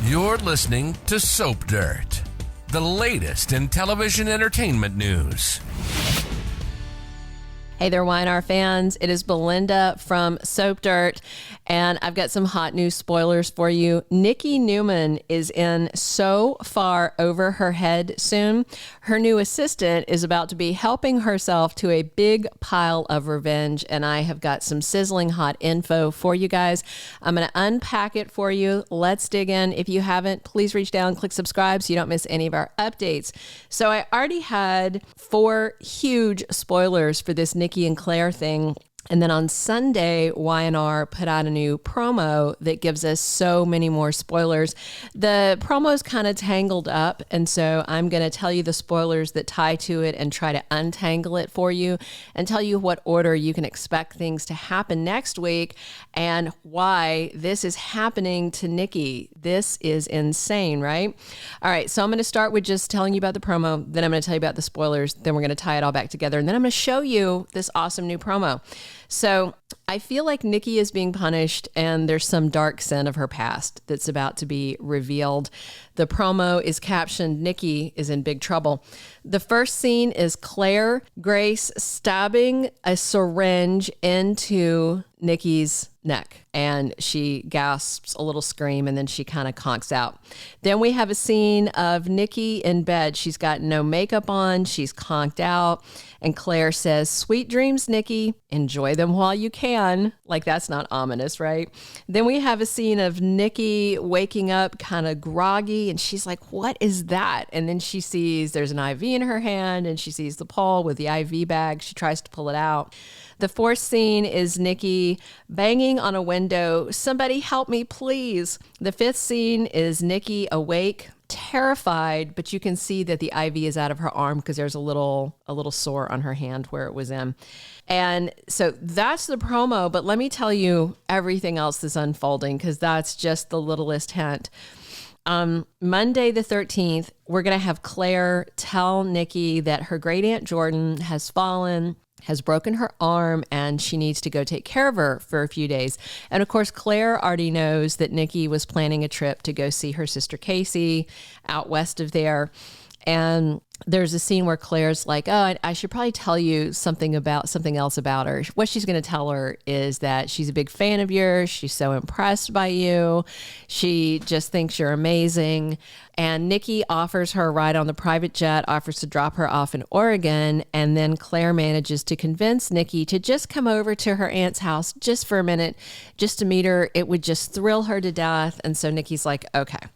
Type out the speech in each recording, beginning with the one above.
You're listening to Soap Dirt, the latest in television entertainment news. Hey there, Y&R fans. It is Belinda from Soap Dirt, and I've got some hot news spoilers for you. Nikki Newman is in So Far Over Her Head soon. Her new assistant is about to be helping herself to a big pile of revenge, and I have got some sizzling hot info for you guys. I'm going to unpack it for you. Let's dig in. If you haven't, please reach down, click subscribe so you don't miss any of our updates. So I already had 4 huge spoilers for this Nikki and Claire thing. And then on Sunday, Y&R put out a new promo that gives us so many more spoilers. The promo's kind of tangled up, and so I'm going to tell you the spoilers that tie to it and try to untangle it for you and tell you what order you can expect things to happen next week and why this is happening to Nikki. This is insane, right? All right, so I'm going to start with just telling you about the promo, then I'm going to tell you about the spoilers, then we're going to tie it all back together, and then I'm going to show you this awesome new promo. So I feel like Nikki is being punished and there's some dark sin of her past that's about to be revealed. The promo is captioned, "Nikki is in big trouble." The first scene is Claire Grace stabbing a syringe into Nikki's neck, and she gasps a little scream and then she kind of conks out. Then we have a scene of Nikki in bed. She's got no makeup on, she's conked out, and Claire says, "Sweet dreams, Nikki. Enjoy them while you can." Like, that's not ominous, right? Then we have a scene of Nikki waking up kind of groggy, and she's like, "What is that?" And then she sees there's an IV in her hand, and she sees the pole with the IV bag. She tries to pull it out. The fourth scene is Nikki banging on a window. "Somebody help me, please." The fifth scene is Nikki awake, terrified, but you can see that the IV is out of her arm because there's a little sore on her hand where it was in. And so that's the promo, but let me tell you everything else that's unfolding because that's just the littlest hint. Monday the 13th, we're going to have Claire tell Nikki that her great aunt Jordan has fallen, has broken her arm, and she needs to go take care of her for a few days. And of course, Claire already knows that Nikki was planning a trip to go see her sister Casey out west of there. And there's a scene where Claire's like, "Oh, I should probably tell you something else about her." What she's going to tell her is that she's a big fan of yours. She's so impressed by you. She just thinks you're amazing. And Nikki offers her a ride on the private jet, offers to drop her off in Oregon. And then Claire manages to convince Nikki to just come over to her aunt's house just for a minute, just to meet her. It would just thrill her to death. And so Nikki's like, okay.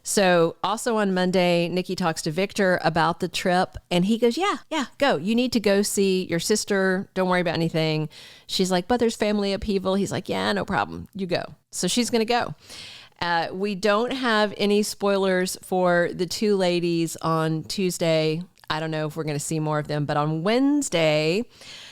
So also on Monday, Nikki talks to Victor about the trip, and he goes, yeah, go. You need to go see your sister. Don't worry about anything. She's like, "But there's family upheaval." He's like, "Yeah, no problem. You go." So she's going to go. We don't have any spoilers for the 2 ladies on Tuesday. I don't know if we're going to see more of them, but on Wednesday,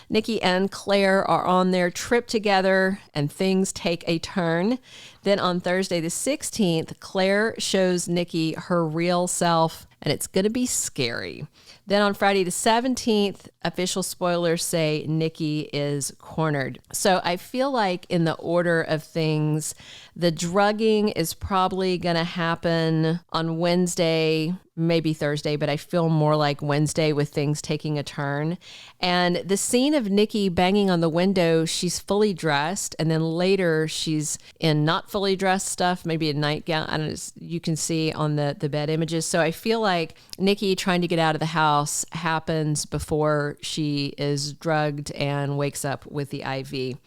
Nikki and Claire are on their trip together and things take a turn. Then on Thursday the 16th, Claire shows Nikki her real self, and it's going to be scary. Then on Friday the 17th, official spoilers say Nikki is cornered. So I feel like in the order of things, the drugging is probably going to happen on Wednesday, maybe Thursday, but I feel more like Wednesday with things taking a turn. And the scene of Nikki banging on the window, she's fully dressed, and then later she's in not fully dressed stuff, maybe a nightgown. I don't know, you can see on the bed images. So I feel like Nikki trying to get out of the house happens before she is drugged and wakes up with the IV.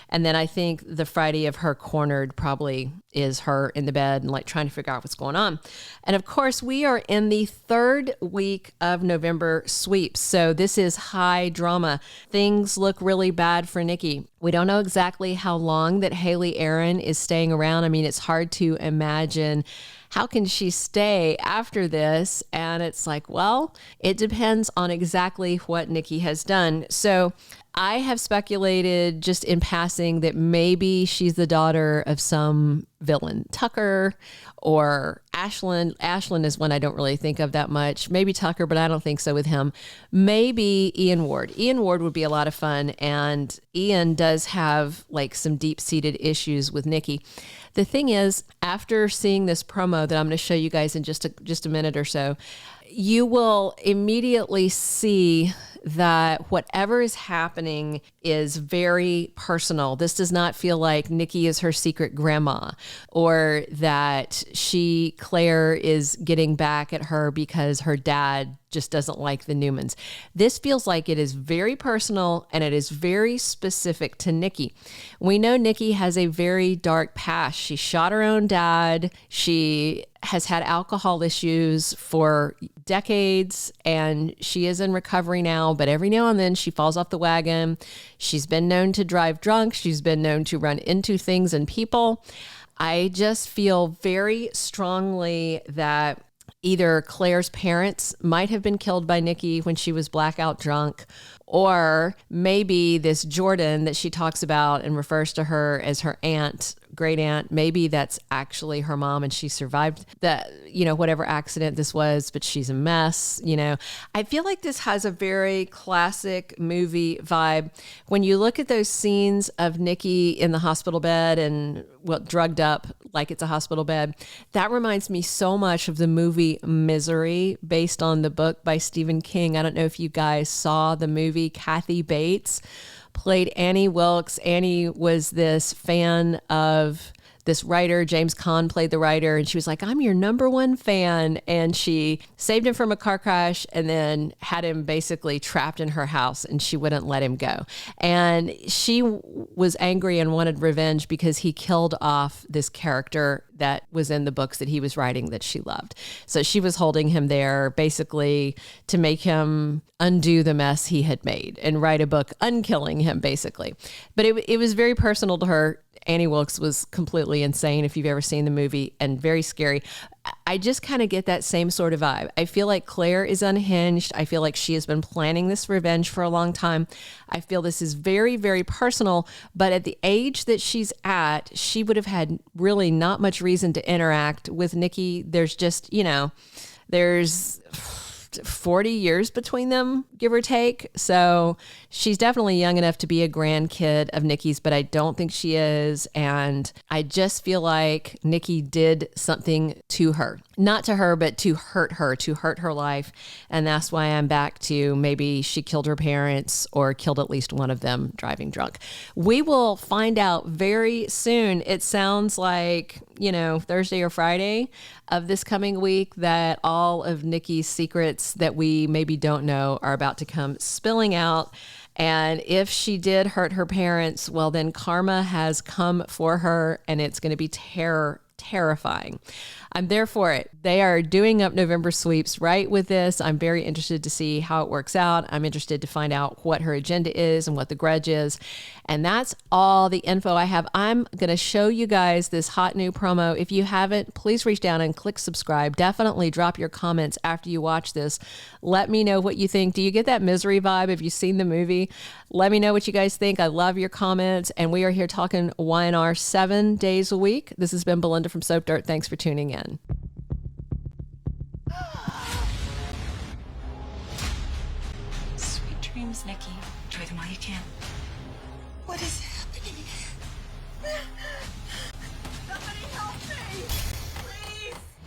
And then I think the Friday of her cornered probably is her in the bed and like trying to figure out what's going on. And of course, we are in the 3rd week of November sweeps. So this is high drama. Things look really bad for Nikki. We don't know exactly how long that Erin is staying around. I mean, it's hard to imagine how can she stay after this? And it's like, well, it depends on exactly what Nikki has done. So I have speculated just in passing that maybe she's the daughter of some villain, Tucker or Ashland. Ashland is one I don't really think of that much. Maybe Tucker, but I don't think so with him. Maybe Ian Ward. Ian Ward would be a lot of fun. And Ian does have like some deep-seated issues with Nikki. The thing is, after seeing this promo, promo that I'm going to show you guys in just a minute or so, you will immediately see that whatever is happening is very personal. This does not feel like Nikki is her secret grandma, or that Claire is getting back at her because her dad just doesn't like the Newmans. This feels like it is very personal, and it is very specific to Nikki. We know Nikki has a very dark past. She shot her own dad. She has had alcohol issues for decades, and she is in recovery now, but every now and then she falls off the wagon. She's been known to drive drunk. She's been known to run into things and people. I just feel very strongly that either Claire's parents might have been killed by Nikki when she was blackout drunk, or maybe this Jordan that she talks about and refers to her as her aunt, great aunt, maybe that's actually her mom and she survived that, whatever accident this was, but she's a mess. I feel like this has a very classic movie vibe. When you look at those scenes of Nikki in the hospital bed and drugged up like it's a hospital bed, that reminds me so much of the movie Misery, based on the book by Stephen King. I don't know if you guys saw the movie. Kathy Bates played Annie Wilkes. Annie was this fan of this writer. James Caan played the writer, and she was like, I'm your number one fan. And she saved him from a car crash and then had him basically trapped in her house, and she wouldn't let him go. And she was angry and wanted revenge because he killed off this character that was in the books that he was writing that she loved. So she was holding him there basically to make him undo the mess he had made and write a book unkilling him, basically. But it was very personal to her. Annie Wilkes was completely insane, if you've ever seen the movie, and very scary. I just kind of get that same sort of vibe. I feel like Claire is unhinged. I feel like she has been planning this revenge for a long time. I feel this is very, very personal, but at the age that she's at, she would have had really not much reason to interact with Nikki. There's just, there's 40 years between them, give or take. So she's definitely young enough to be a grandkid of Nikki's, but I don't think she is. And I just feel like Nikki did something to her. Not to her, but to hurt her life. And that's why I'm back to maybe she killed her parents or killed at least one of them driving drunk. We will find out very soon. It sounds like, Thursday or Friday of this coming week that all of Nikki's secrets that we maybe don't know are about to come spilling out. And if she did hurt her parents, well, then karma has come for her, and it's going to be terrifying. I'm there for it. They are doing up November sweeps right with this. I'm very interested to see how it works out. I'm interested to find out what her agenda is and what the grudge is. And that's all the info I have. I'm going to show you guys this hot new promo. If you haven't, please reach down and click subscribe. Definitely drop your comments after you watch this. Let me know what you think. Do you get that Misery vibe? Have you seen the movie? Let me know what you guys think. I love your comments. And we are here talking YNR 7 days a week. This has been Belinda from Soap Dirt. Thanks for tuning in. Sweet dreams, Nikki. Enjoy them while you can. What is happening?